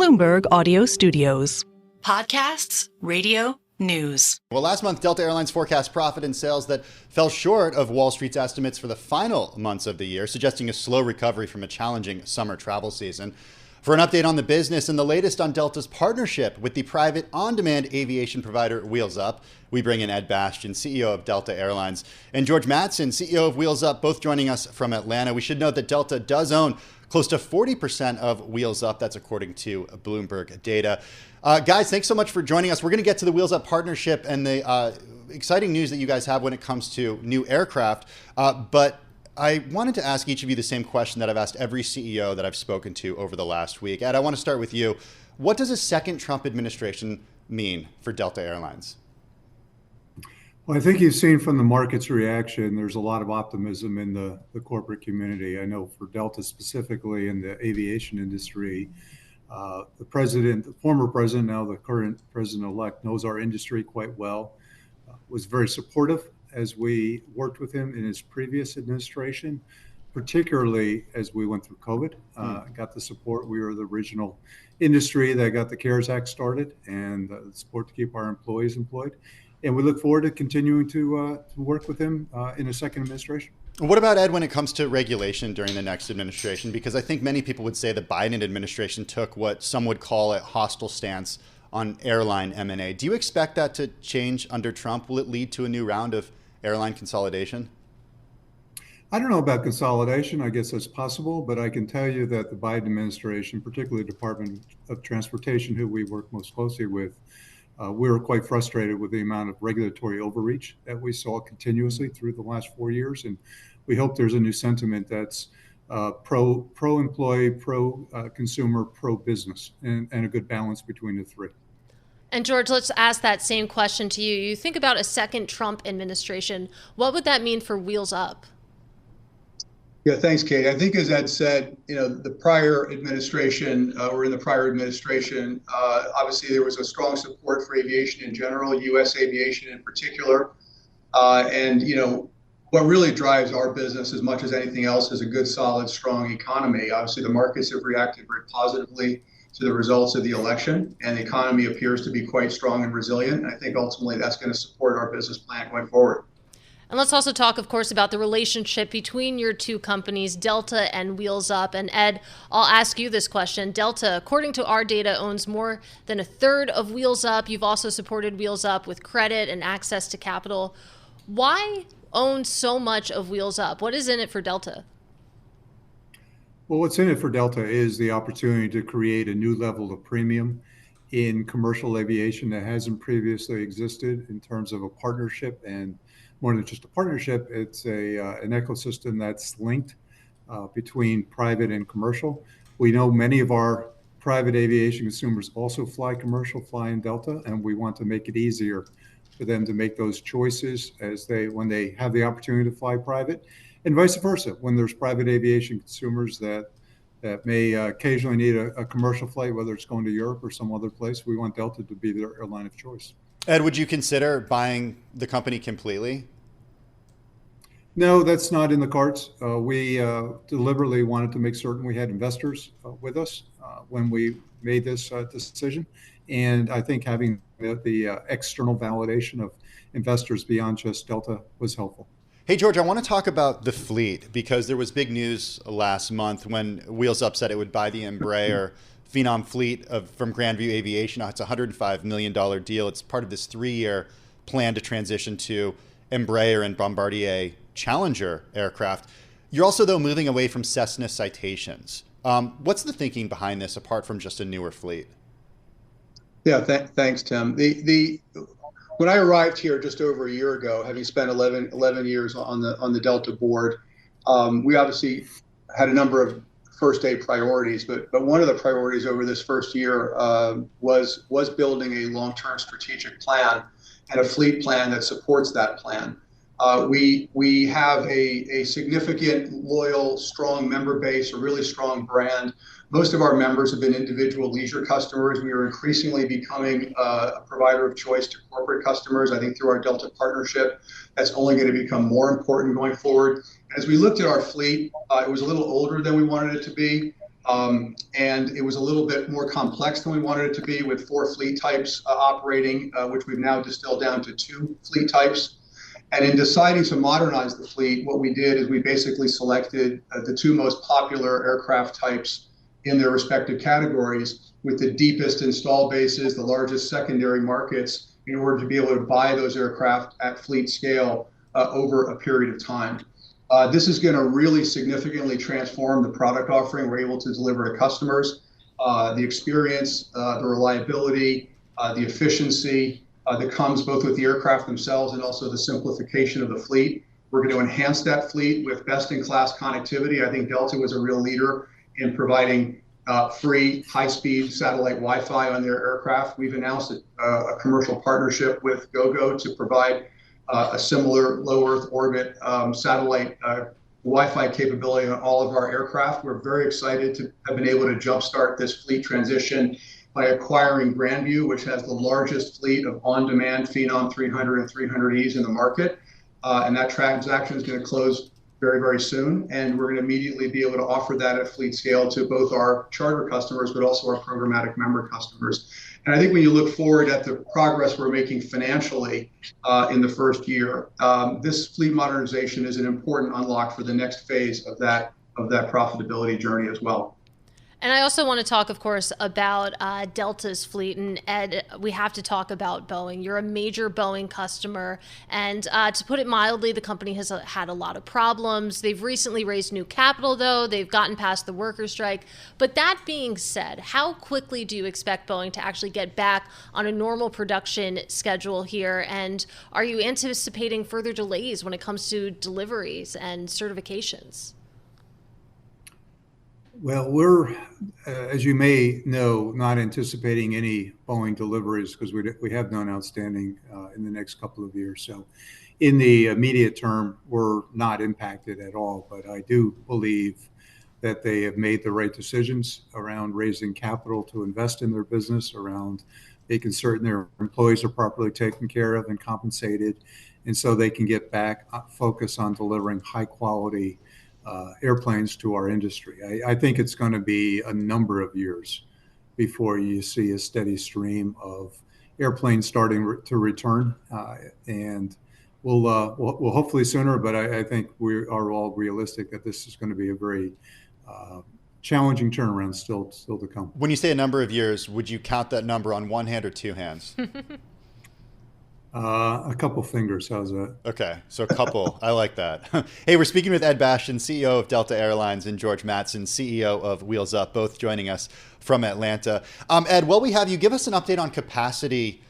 Bloomberg Audio Studios. Podcasts, radio, news. Well, last month, Delta Airlines forecast profit and sales that fell short of Wall Street's estimates for the final months of the year, suggesting a slow recovery from a challenging summer travel season. For an update on the business and the latest on Delta's partnership with the private on-demand aviation provider Wheels Up, we bring in Ed Bastian, CEO of Delta Airlines, and George Mattson, CEO of Wheels Up, both joining us from Atlanta. We should note that Delta does own close to 40% of Wheels Up. That's according to Bloomberg data. Guys, thanks so much for joining us. We're going to get to the Wheels Up partnership and the exciting news that you guys have when it comes to new aircraft. But I wanted to ask each of you the same question that I've asked every CEO that I've spoken to over the last week. Ed, I want to start with you. What does a second Trump administration mean for Delta Airlines? Well, I think you've seen from the market's reaction, there's a lot of optimism in the corporate community. I know for Delta specifically in the aviation industry, the president, the former president, now the current president-elect, knows our industry quite well, was very supportive as we worked with him in his previous administration, particularly as we went through COVID, got the support. We were the original industry that got the CARES Act started and the support to keep our employees employed. And we look forward to continuing to work with him in a second administration. What about, Ed, when it comes to regulation during the next administration? Because I think many people would say the Biden administration took what some would call a hostile stance on airline M&A. Do you expect that to change under Trump? Will it lead to a new round of airline consolidation? I don't know about consolidation. I guess that's possible, but I can tell you that the Biden administration, particularly the Department of Transportation, who we work most closely with, we were quite frustrated with the amount of regulatory overreach that we saw continuously through the last 4 years. And we hope there's a new sentiment that's pro-employee, pro-consumer, pro-business, and a good balance between the three. And George, let's ask that same question to you. You think about a second Trump administration. What would that mean for Wheels Up? Yeah, thanks, Kate. I think, as Ed said, the prior administration, obviously there was a strong support for aviation in general, U.S. aviation in particular. What really drives our business as much as anything else is a good, solid, strong economy. Obviously, the markets have reacted very positively to the results of the election, and the economy appears to be quite strong and resilient. And I think ultimately that's going to support our business plan going forward. And let's also talk, of course, about the relationship between your two companies, Delta and Wheels Up. And Ed, I'll ask you this question. Delta, according to our data, owns more than a third of Wheels Up. You've also supported Wheels Up with credit and access to capital. Why own so much of Wheels Up? What is in it for Delta? Well, what's in it for Delta is the opportunity to create a new level of premium in commercial aviation that hasn't previously existed in terms of a partnership, and more than just a partnership, it's an ecosystem that's linked between private and commercial. We know many of our private aviation consumers also fly commercial, fly in Delta, and we want to make it easier for them to make those choices when they have the opportunity to fly private, and vice versa. When there's private aviation consumers that may occasionally need a commercial flight, whether it's going to Europe or some other place, we want Delta to be their airline of choice. Ed, would you consider buying the company completely? No, that's not in the cards. We deliberately wanted to make certain we had investors with us when we made this decision. And I think having the external validation of investors beyond just Delta was helpful. Hey, George, I want to talk about the fleet because there was big news last month when Wheels Up said it would buy the Embraer Phenom fleet from Grandview Aviation. It's a $105 million deal. It's part of this 3-year plan to transition to Embraer and Bombardier Challenger aircraft. You're also, though, moving away from Cessna Citations. What's the thinking behind this, apart from just a newer fleet? Yeah, thanks, Tim. When I arrived here just over a year ago, having spent 11 years on the Delta board, we obviously had a number of first-day priorities, but one of the priorities over this first year was building a long-term strategic plan and a fleet plan that supports that plan. We have a significant, loyal, strong member base, a really strong brand. Most of our members have been individual leisure customers. We are increasingly becoming a provider of choice to corporate customers. I think through our Delta partnership, that's only going to become more important going forward. As we looked at our fleet, it was a little older than we wanted it to be. And it was a little bit more complex than we wanted it to be, with 4 fleet types operating, which we've now distilled down to 2 fleet types. And in deciding to modernize the fleet, what we did is we basically selected the 2 most popular aircraft types in their respective categories, with the deepest install bases, the largest secondary markets, in order to be able to buy those aircraft at fleet scale over a period of time. This is going to really significantly transform the product offering we're able to deliver to customers, the experience, the reliability, the efficiency that comes both with the aircraft themselves and also the simplification of the fleet. We're going to enhance that fleet with best-in-class connectivity. I think Delta was a real leader in providing free, high-speed satellite Wi-Fi on their aircraft. We've announced a commercial partnership with GoGo to provide a similar low Earth orbit satellite Wi-Fi capability on all of our aircraft. We're very excited to have been able to jumpstart this fleet transition by acquiring Grandview, which has the largest fleet of on-demand Phenom 300 and 300Es in the market. And that transaction is going to close very, very soon. And we're going to immediately be able to offer that at fleet scale to both our charter customers, but also our programmatic member customers. And I think when you look forward at the progress we're making financially in the first year, this fleet modernization is an important unlock for the next phase of that profitability journey as well. And I also want to talk, of course, about Delta's fleet. And Ed, we have to talk about Boeing. You're a major Boeing customer. And to put it mildly, the company has had a lot of problems. They've recently raised new capital, though. They've gotten past the worker strike. But that being said, how quickly do you expect Boeing to actually get back on a normal production schedule here? And are you anticipating further delays when it comes to deliveries and certifications? Well, we're, as you may know, not anticipating any Boeing deliveries because we have none outstanding in the next couple of years. So in the immediate term, we're not impacted at all. But I do believe that they have made the right decisions around raising capital to invest in their business, around making certain their employees are properly taken care of and compensated. And so they can get back, focus on delivering high quality airplanes to our industry. I think it's going to be a number of years before you see a steady stream of airplanes starting to return, and we'll hopefully sooner. But I think we are all realistic that this is going to be a very challenging turnaround still to come. When you say a number of years, would you count that number on one hand or two hands? A couple fingers, how's that? Okay, so a couple. I like that. Hey, we're speaking with Ed Bastian, CEO of Delta Airlines, and George Mattson, CEO of Wheels Up, both joining us from Atlanta. Ed, while we have you, give us an update on capacity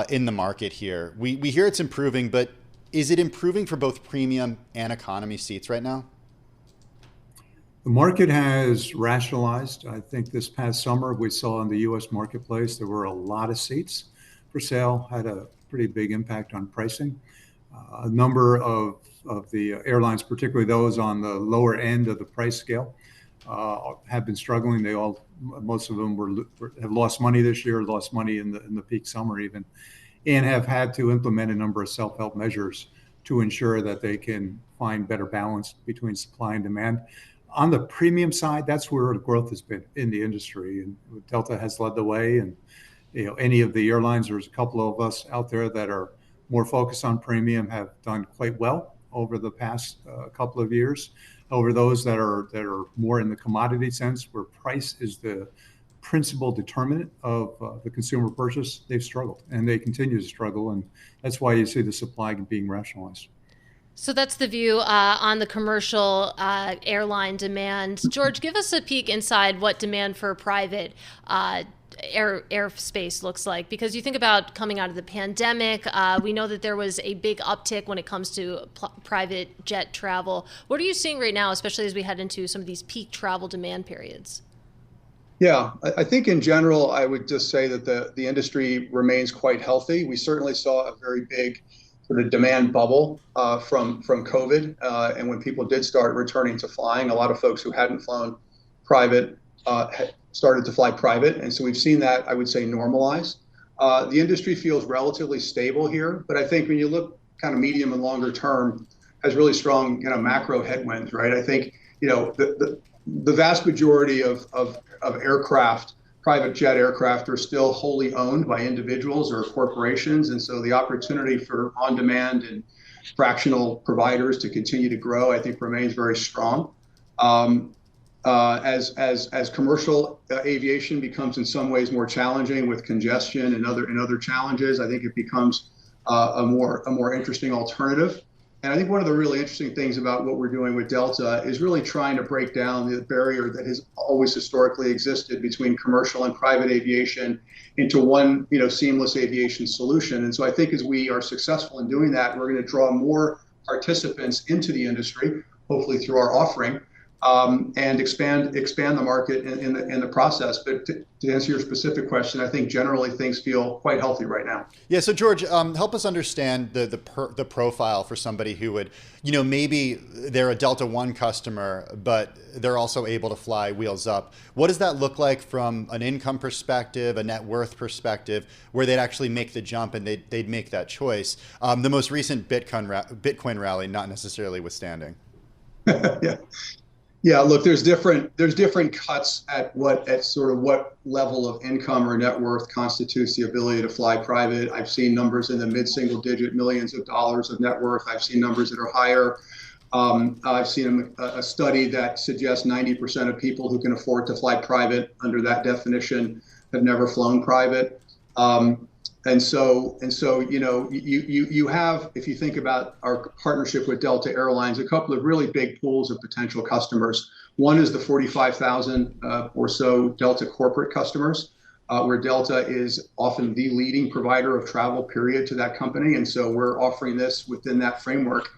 in the market here. We hear it's improving, but is it improving for both premium and economy seats right now? The market has rationalized. I think this past summer we saw in the U.S. marketplace there were a lot of seats for sale, had a pretty big impact on pricing. A number of the airlines, particularly those on the lower end of the price scale, have been struggling. Most of them have lost money this year, lost money in the peak summer even, and have had to implement a number of self-help measures to ensure that they can find better balance between supply and demand. On the premium side, that's where the growth has been in the industry, and Delta has led the way. And any of the airlines, there's a couple of us out there that are more focused on premium, have done quite well over the past couple of years. However, those that are more in the commodity sense, where price is the principal determinant of the consumer purchase, they've struggled, and they continue to struggle, and that's why you see the supply being rationalized. So that's the view on the commercial airline demand. George, give us a peek inside what demand for private airspace looks like, because you think about coming out of the pandemic, we know that there was a big uptick when it comes to private jet travel. What are you seeing right now, especially as we head into some of these peak travel demand periods? Yeah, I think in general, I would just say that the industry remains quite healthy. We certainly saw a very big sort of demand bubble from COVID, and when people did start returning to flying, a lot of folks who hadn't flown private started to fly private, and so we've seen that, I would say, normalize. The industry feels relatively stable here, but I think when you look kind of medium and longer term, has really strong macro headwinds, right? I think the the vast majority of aircraft, private jet aircraft, are still wholly owned by individuals or corporations. And so the opportunity for on-demand and fractional providers to continue to grow, I think, remains very strong. As commercial aviation becomes in some ways more challenging with congestion and other challenges, I think it becomes a more interesting alternative. And I think one of the really interesting things about what we're doing with Delta is really trying to break down the barrier that has always historically existed between commercial and private aviation into one, seamless aviation solution. And so I think as we are successful in doing that, we're going to draw more participants into the industry, hopefully through our offering, and expand the market in the process. But to answer your specific question, I think generally things feel quite healthy right now. Yeah. So George, help us understand the profile for somebody who would, maybe they're a Delta One customer, but they're also able to fly Wheels Up. What does that look like from an income perspective, a net worth perspective, where they'd actually make the jump and they'd make that choice? The most recent Bitcoin rally, not necessarily withstanding. Yeah. Yeah, look, there's different cuts at sort of what level of income or net worth constitutes the ability to fly private. I've seen numbers in the mid-single digit millions of dollars of net worth. I've seen numbers that are higher. I've seen a study that suggests 90% of people who can afford to fly private under that definition have never flown private. And so, you have, if you think about our partnership with Delta Airlines, a couple of really big pools of potential customers. One is the 45,000 or so Delta corporate customers, where Delta is often the leading provider of travel, period, to that company. And so we're offering this within that framework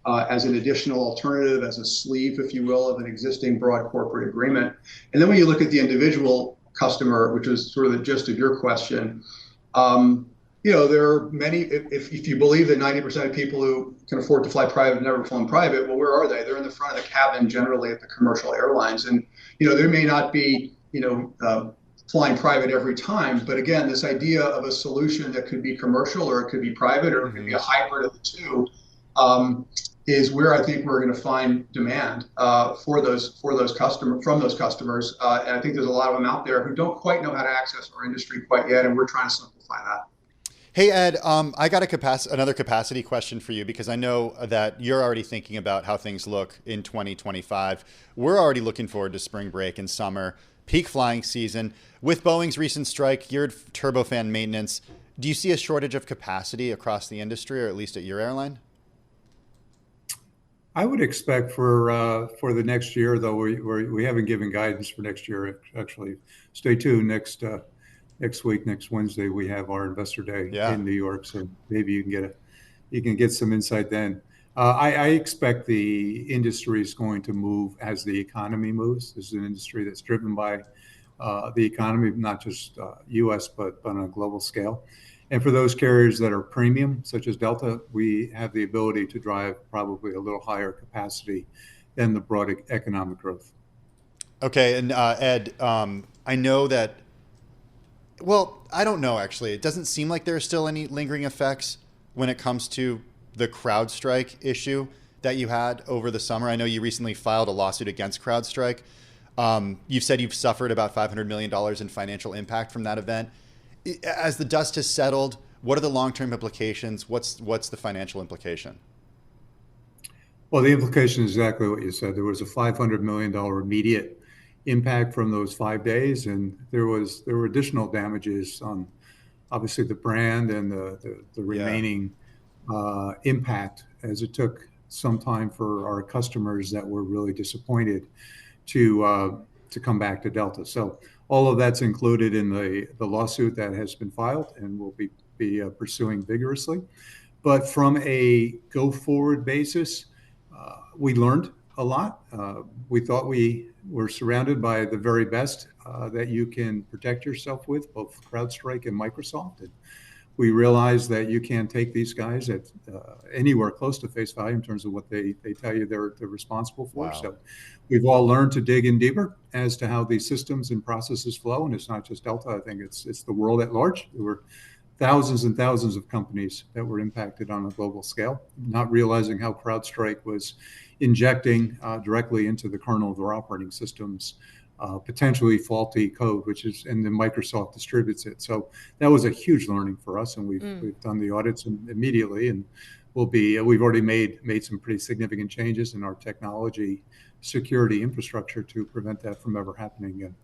as an additional alternative, as a sleeve, if you will, of an existing broad corporate agreement. And then when you look at the individual customer, which is sort of the gist of your question, there are many, if you believe that 90% of people who can afford to fly private have never flown private, well, where are they? They're in the front of the cabin generally at the commercial airlines. And, they may not be, flying private every time. But again, this idea of a solution that could be commercial or it could be private or it could be a hybrid of the two is where I think we're going to find demand from those customers. And I think there's a lot of them out there who don't quite know how to access our industry quite yet, and we're trying to simplify that. Hey, Ed, I got another capacity question for you, because I know that you're already thinking about how things look in 2025. We're already looking forward to spring break and summer, peak flying season. With Boeing's recent strike, geared turbofan maintenance, do you see a shortage of capacity across the industry, or at least at your airline? I would expect for the next year, though we haven't given guidance for next year. Actually, stay tuned. Next week, next Wednesday, we have our investor day in New York. So maybe you can get some insight then. I expect the industry is going to move as the economy moves. This is an industry that's driven by the economy, not just U.S., but on a global scale. And for those carriers that are premium, such as Delta, we have the ability to drive probably a little higher capacity than the broad economic growth. Okay. And Ed, I know that, well, I don't know, actually. It doesn't seem like there are still any lingering effects when it comes to the CrowdStrike issue that you had over the summer. I know you recently filed a lawsuit against CrowdStrike. You've said you've suffered about $500 million in financial impact from that event. As the dust has settled, what are the long-term implications? What's the financial implication? Well, the implication is exactly what you said. There was a $500 million immediate impact from those 5 days, and there were additional damages on obviously the brand and the remaining impact, as it took some time for our customers that were really disappointed to come back to Delta. So all of that's included in the lawsuit that has been filed and will be pursuing vigorously. But from a go-forward basis, we learned a lot. We thought we were surrounded by the very best that you can protect yourself with, both CrowdStrike and Microsoft. And we realized that you can't take these guys at anywhere close to face value in terms of what they tell you they're responsible for. Wow. So we've all learned to dig in deeper as to how these systems and processes flow. And it's not just Delta. I think it's the world at large. There were thousands and thousands of companies that were impacted on a global scale, not realizing how CrowdStrike was injecting directly into the kernel of their operating systems potentially faulty code, and then Microsoft distributes it. So that was a huge learning for us, and we've done the audits immediately, and we've already made some pretty significant changes in our technology security infrastructure to prevent that from ever happening again.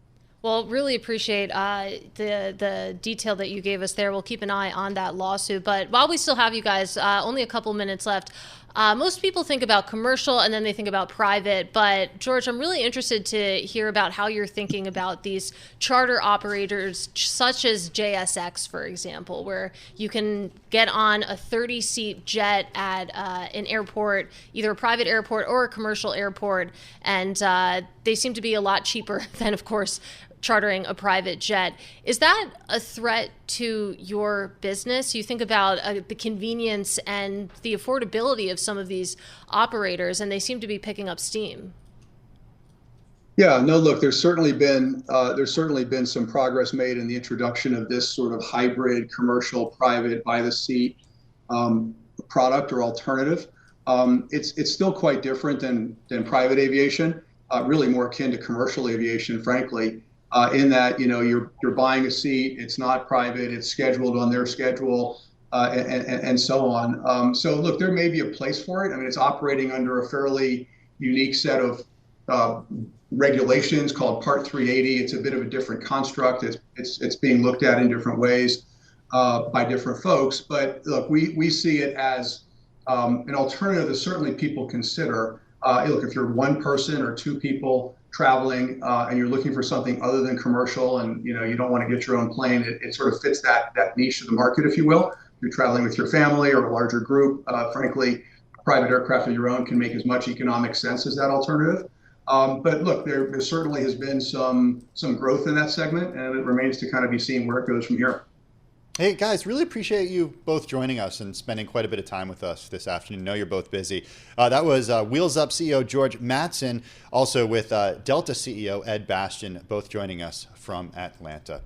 Well, really appreciate the detail that you gave us there. We'll keep an eye on that lawsuit. But while we still have you guys, only a couple minutes left. Most people think about commercial and then they think about private. But George, I'm really interested to hear about how you're thinking about these charter operators, such as JSX, for example, where you can get on a 30-seat jet at an airport, either a private airport or a commercial airport. And they seem to be a lot cheaper than, of course, chartering a private jet. Is that a threat to your business? You think about the convenience and the affordability of some of these operators, and they seem to be picking up steam. Yeah, no, look, there's certainly been some progress made in the introduction of this sort of hybrid commercial private by the seat product or alternative. It's still quite different than private aviation, really more akin to commercial aviation, frankly. In that, you're buying a seat, it's not private, it's scheduled on their schedule, and so on. So look, there may be a place for it. I mean, it's operating under a fairly unique set of regulations called Part 380. It's a bit of a different construct. It's being looked at in different ways by different folks. But look, we see it as an alternative that certainly people consider. Look, if you're one person or two people traveling and you're looking for something other than commercial, and you don't want to get your own plane, it sort of fits that niche of the market, if you will. If you're traveling with your family or a larger group, frankly, a private aircraft of your own can make as much economic sense as that alternative. But look, there certainly has been some growth in that segment, and it remains to kind of be seen where it goes from here. Hey guys, really appreciate you both joining us and spending quite a bit of time with us this afternoon. I know you're both busy. That was Wheels Up CEO George Mattson, also with Delta CEO Ed Bastian, both joining us from Atlanta.